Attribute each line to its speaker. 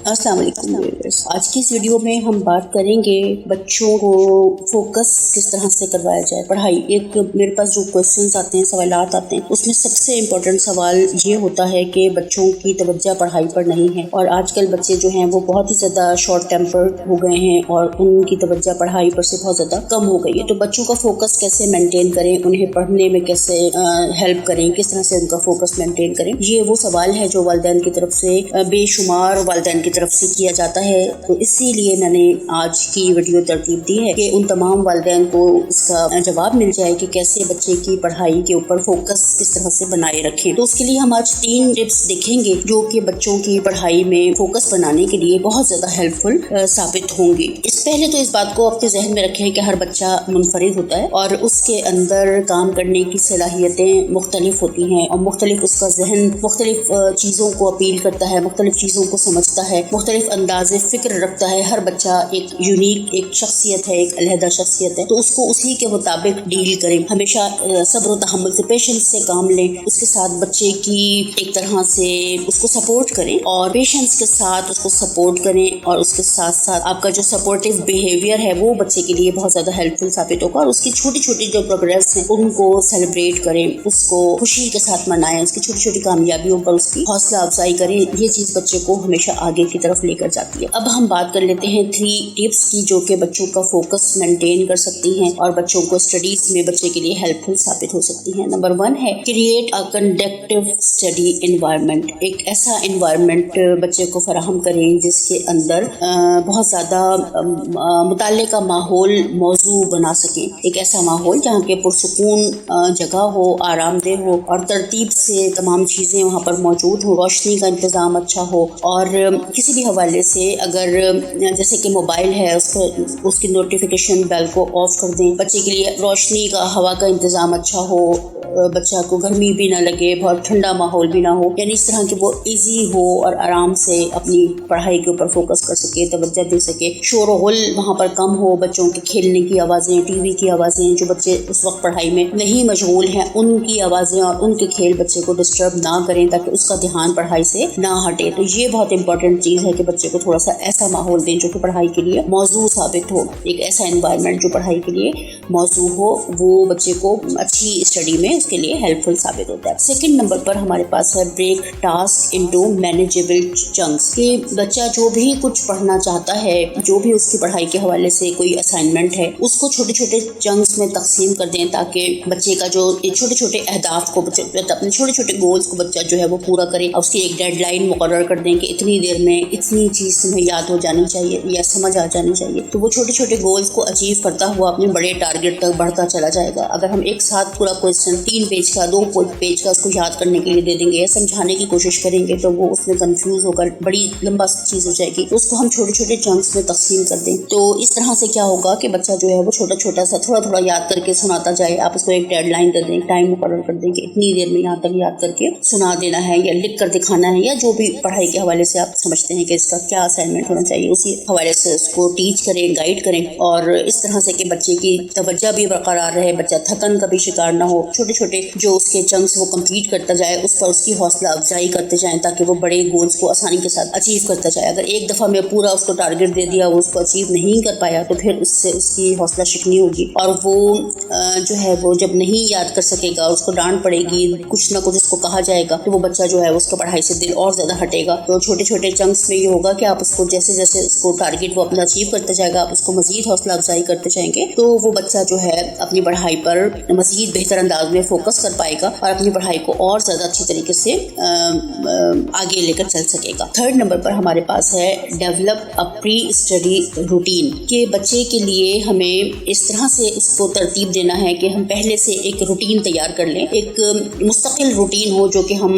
Speaker 1: السلام علیکم ویورز، آج کی اس ویڈیو میں ہم بات کریں گے بچوں کو فوکس کس طرح سے کروایا جائے پڑھائی۔ ایک میرے پاس جو کویسچنز آتے ہیں، سوالات آتے ہیں، اس میں سب سے امپورٹنٹ سوال یہ ہوتا ہے کہ بچوں کی توجہ پڑھائی پر نہیں ہے، اور آج کل بچے جو ہیں وہ بہت ہی زیادہ شارٹ ٹیمپر ہو گئے ہیں اور ان کی توجہ پڑھائی پر سے بہت زیادہ کم ہو گئی ہے۔ تو بچوں کا فوکس کیسے مینٹین کریں، انہیں پڑھنے میں کیسے ہیلپ کریں، کس طرح سے ان کا فوکس مینٹین کریں، یہ وہ سوال ہے جو والدین کی طرف سے بے شمار والدین کی طرف سے کیا جاتا ہے۔ تو اسی لیے میں نے آج کی ویڈیو ترتیب دی ہے کہ ان تمام والدین کو اس کا جواب مل جائے کہ کیسے بچے کی پڑھائی کے اوپر فوکس کس طرح سے بنائے رکھیں۔ تو اس کے لیے ہم آج 3 ٹپس دیکھیں گے جو کہ بچوں کی پڑھائی میں فوکس بنانے کے لیے بہت زیادہ ہیلپ فل ثابت ہوں گی۔ پہلے تو اس بات کو اپنے ذہن میں رکھیں کہ ہر بچہ منفرد ہوتا ہے اور اس کے اندر کام کرنے کی صلاحیتیں مختلف ہوتی ہیں، اور مختلف اس کا ذہن مختلف چیزوں کو اپیل کرتا ہے، مختلف چیزوں کو سمجھتا ہے، مختلف انداز فکر رکھتا ہے۔ ہر بچہ ایک یونیک ایک شخصیت ہے، ایک علیحدہ شخصیت ہے، تو اس کو اسی کے مطابق ڈیل کریں۔ ہمیشہ صبر و تحمل سے، پیشنس سے کام لیں، اس کے ساتھ بچے کی ایک طرح سے اس کو سپورٹ کریں اور پیشنس کے ساتھ اس کو سپورٹ کریں، اور اس کے ساتھ ساتھ آپ کا جو سپورٹیو بیہیویئر ہے وہ بچے کے لیے بہت زیادہ ہیلپ فل ثابت ہوگا، اور اس کی چھوٹی چھوٹی جو پروگریس ہیں ان کو سیلیبریٹ کریں، اس کو خوشی کے ساتھ منائیں، اس کی چھوٹی چھوٹی کامیابیوں پر اس کی حوصلہ افزائی کریں۔ یہ چیز بچے کو ہمیشہ آگے کی طرف لے کر جاتی ہے۔ اب ہم بات کر لیتے ہیں 3 ٹپس کی جو کہ بچوں کا فوکس مینٹین کر سکتی ہیں اور بچوں کو اسٹڈیز میں بچے کے لیے ہیلپ فل ثابت ہو سکتی ہیں۔ نمبر 1 ہے create a conductive study environment. ایک ایسا انوائرمنٹ بچے کو فراہم کریں جس کے اندر بہت زیادہ مطالعے کا ماحول موضوع بنا سکیں۔ ایک ایسا ماحول جہاں کے پرسکون جگہ ہو، آرام دہ ہو، اور ترتیب سے تمام چیزیں وہاں پر موجود ہوں، روشنی کا انتظام اچھا ہو، اور کسی بھی حوالے سے اگر جیسے کہ موبائل ہے اس کی نوٹیفیکیشن بیل کو آف کر دیں، بچے کے لیے روشنی کا، ہوا کا انتظام اچھا ہو، بچہ کو گرمی بھی نہ لگے، بہت ٹھنڈا ماحول بھی نہ ہو، یعنی اس طرح کہ وہ ایزی ہو اور آرام سے اپنی پڑھائی کے اوپر فوکس کر سکے، توجہ دے سکے۔ شور و غل وہاں پر کم ہو، بچوں کے کھیلنے کی آوازیں، ٹی وی کی آوازیں، جو بچے اس وقت پڑھائی میں نہیں مشغول ہیں ان کی آوازیں اور ان کے کھیل بچے کو ڈسٹرب نہ کریں تاکہ اس کا دھیان پڑھائی سے نہ ہٹے۔ تو یہ بہت امپورٹنٹ چیز ہے کہ بچے کو تھوڑا سا ایسا ماحول دیں جو کہ پڑھائی کے لیے موزوں ثابت ہو، ایک ایسا انوائرمنٹ جو پڑھائی کے لیے موزوں ہو، وہ بچے کو اچھی اسٹڈی میں اس کے لیے ہیلپ فل ثابت ہوتا ہے۔ سیکنڈ نمبر پر ہمارے پاس ہے break task into manageable chunks, کہ بچہ جو بھی کچھ پڑھنا چاہتا ہے، جو بھی اس کی پڑھائی کے حوالے سے کوئی اسائنمنٹ ہے، اس کو چھوٹے چھوٹے چنکس میں تقسیم کر دیں تاکہ بچے کا جو چھوٹے چھوٹے اہداف کو، اپنے چھوٹے چھوٹے گولز کو بچہ جو ہے وہ پورا کرے، اور اس کی ایک ڈیڈ لائن مقرر کر دیں کہ اتنی دیر میں اتنی چیز تمہیں یاد ہو جانی چاہیے یا سمجھ آ جانی چاہیے۔ تو وہ چھوٹے چھوٹے گولز کو اچیو کرتا ہوا اپنے بڑے ٹارگٹ تک بڑھتا چلا جائے گا۔ اگر ہم ایک ساتھ پورا کویسچن 3 پیج کا، 2 پیج کا اس کو یاد کرنے کے لیے دے دیں گے یا سمجھانے کی کوشش کریں گے تو وہ اس میں کنفیوز ہو کر بڑی لمبا چیز ہو جائے گی۔ تو اس کو ہم چھوٹے چھوٹے چنکس میں تقسیم کر دیں، تو اس طرح سے کیا ہوگا کہ بچہ جو ہے وہ چھوٹا چھوٹا سا تھوڑا تھوڑا یاد کر کے سناتا جائے۔ آپ اس کو ایک ڈیڈ لائن دے دیں، ٹائم مقرر کر دیں کہ اتنی دیر میں یہاں تک یاد کر کے سنا دینا ہے یا لکھ کر دکھانا ہے، یا جو بھی پڑھائی کے حوالے سے آپ سمجھتے ہیں کہ اس کا کیا اسائنمنٹ ہونا چاہیے، اسی حوالے سے اس کو ٹیچ کریں، گائیڈ کریں، اور اس طرح سے کہ بچے کی توجہ بھی برقرار رہے، بچہ تھکن کا بھی شکار نہ ہو۔ چھوٹے چھوٹے جو اس کے چنکس وہ کمپلیٹ کرتا جائے، اس پر اس کی حوصلہ افزائی کرتے جائیں تاکہ وہ بڑے گولز کو آسانی کے ساتھ اچیو کرتا جائے۔ اگر ایک دفعہ میں پورا اس کو ٹارگٹ دے دیا، وہ اس کو اچیو نہیں کر پایا، تو پھر اس سے اس کی حوصلہ شکنی ہوگی، اور وہ جو ہے وہ جب نہیں یاد کر سکے گا، اس کو ڈانٹ پڑے گی، کچھ نہ کچھ اس کو کہا جائے گا، تو وہ بچہ جو ہے اس کا پڑھائی سے دل اور زیادہ ہٹے گا۔ تو چھوٹے چھوٹے چنکس میں یہ ہوگا کہ آپ اس کو جیسے جیسے اس کو ٹارگٹ وہ اپنا اچیو کرتا جائے گا، آپ اس کو مزید حوصلہ افزائی کرتے جائیں گے، تو وہ بچہ جو ہے اپنی پڑھائی پر مزید بہتر انداز میں فوکس کر پائے گا اور اپنی پڑھائی کو اور زیادہ اچھی طریقے سے آگے لے کر چل سکے گا۔ 3rd نمبر پر ہمارے پاس ہے develop a pre study routine, کہ بچے کے لیے ہمیں اس طرح سے اس کو ترتیب دینا ہے کہ ہم پہلے سے ایک روٹین تیار کر لیں، ایک مستقل روٹین ہو جو کہ ہم